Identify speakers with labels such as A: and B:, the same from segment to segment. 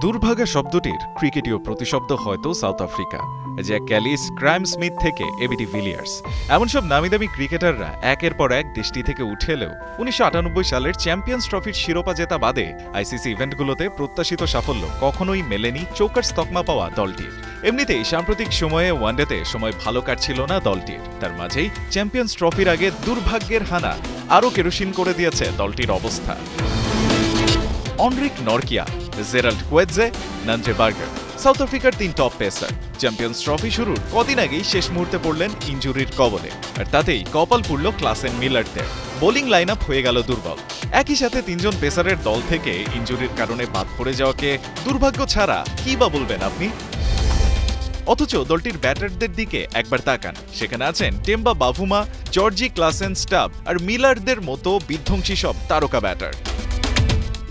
A: দুর্ভাগা শব্দটির ক্রিকেটীয় প্রতিশব্দ হয়তো south Africa, Jack Kallis, grime Smith থেকে এবিডি ভিলিয়ার্স। এমন সব নামিদামি ক্রিকেটাররা একের পর এক দেশটি থেকে উঠে এলেও ১৯৯৮ সালের চ্যাম্পিয়ন্স ট্রফির শিরোপা জেতা বাদে আইসিসি ইভেন্টগুলোতে প্রত্যাশিত সাফল্য কখনোই মেলেনি চৌকার্স তকমা পাওয়া দলটির। এমনিতেই সাম্প্রতিক সময়ে ওয়ানডেতে সময় ভালো কাটছিল না দলটির। তার মাঝেই চ্যাম্পিয়ন্স ট্রফির আগে দুর্ভাগ্যের হানা আরও কেরোসিন করে দিয়েছে দলটির অবস্থা। অনরিক Nortje, Gerald কোয়েটজে, Nandre burger, south আফ্রিকার ৩ টপ পেসার চ্যাম্পিয়ন্স ট্রফি শুরুর কদিন আগেই শেষ মুহূর্তে পড়লেন ইনজুরির কবলে, আর তাতেই কপাল পুড়ল ক্লাসেন মিলারদের। বোলিং লাইন আপ হয়ে গেল দুর্বল। একই সাথে ৩ জন পেসারের দল থেকে ইনজুরির কারণে বাদ পড়ে যাওয়াকে দুর্ভাগ্য ছাড়া কি বা বলবেন আপনি? অথচ দলটির ব্যাটারদের দিকে একবার তাকান, সেখানে আছেন Temba Bavuma, Zorzi Klaasen Stubbs আর মিলারদের মতো বিধ্বংসী সব তারকা ব্যাটার।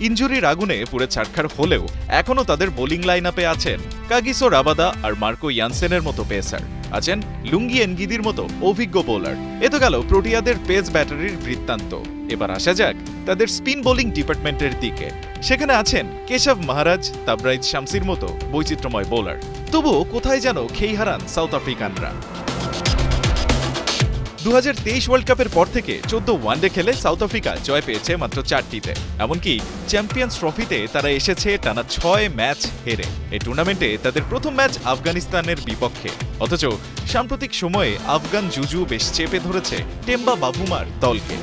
A: ইনজুরির আগুনে পুরো ছাড়খাড় হলেও এখনও তাদের বোলিং লাইন আপে আছেন কাগিসো রাবাদা আর মার্কো ইয়ানসেনের মতো পেসার, আছেন লুঙ্গি এনগিদির মতো অভিজ্ঞ বোলার। এ তো গেল প্রোটিয়াদের পেস ব্যাটারির বৃত্তান্ত। এবার আসা যাক তাদের স্পিন বোলিং ডিপার্টমেন্টের দিকে। সেখানে আছেন কেশব মহারাজ, তাবরাইজ শামসির মতো বৈচিত্র্যময় বোলার। তবুও কোথায় যেন খেই হারান সাউথ আফ্রিকানরা। ২০২৩ ওয়ার্ল্ড কাপের পর থেকে ১৪ ওয়ানডে খেলে সাউথ আফ্রিকা জয় পেয়েছে মাত্র ৪টিতে। এমনকি চ্যাম্পিয়ন্স ট্রফিতে তারা এসেছে টানা ৬ ম্যাচ হেরে। এই টুর্নামেন্টে তাদের প্রথম ম্যাচ আফগানিস্তানের বিপক্ষে। অথচ সাম্প্রতিক সময়ে আফগান জুজু বেশ চেপে ধরেছে টেম্বা বাভুমার দলকে।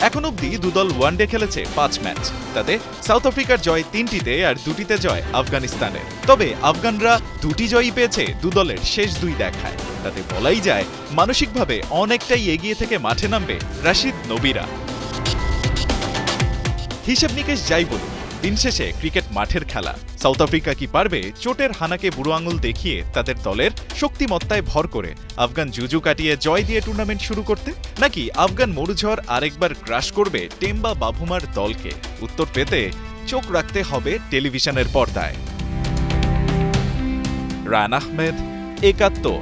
A: এখন অব্দি দুদল ওয়ানডে খেলেছে ৫ ম্যাচ, তাতে সাউথ আফ্রিকার জয় ৩টিতে আর ২টিতে জয় আফগানিস্তানের। তবে আফগানরা ২টি জয়ই পেয়েছে দুদলের শেষ ২ দেখায়। তাতে বলাই যায় মানসিকভাবে অনেকটাই এগিয়ে থেকে মাঠে নামবে রাশিদ নবীরা। হিসেব নিকেশ যাই বলুন, দিন শেষে ক্রিকেট মাঠের খেলা। সাউথ আফ্রিকা কি পারবে চোটের হানাকে বুড়ো আঙুল দেখিয়ে তাদের দলের শক্তিমত্তায় ভর করে আফগান জুজু কাটিয়ে জয় দিয়ে টুর্নামেন্ট শুরু করতে? নাকি আফগান মরুঝড় আরেকবার গ্রাস করবে টেম্বা বাভুমার দলকে? উত্তর পেতে চোখ রাখতে হবে টেলিভিশনের পর্দায়। রায়ন আহমেদ, ৭১।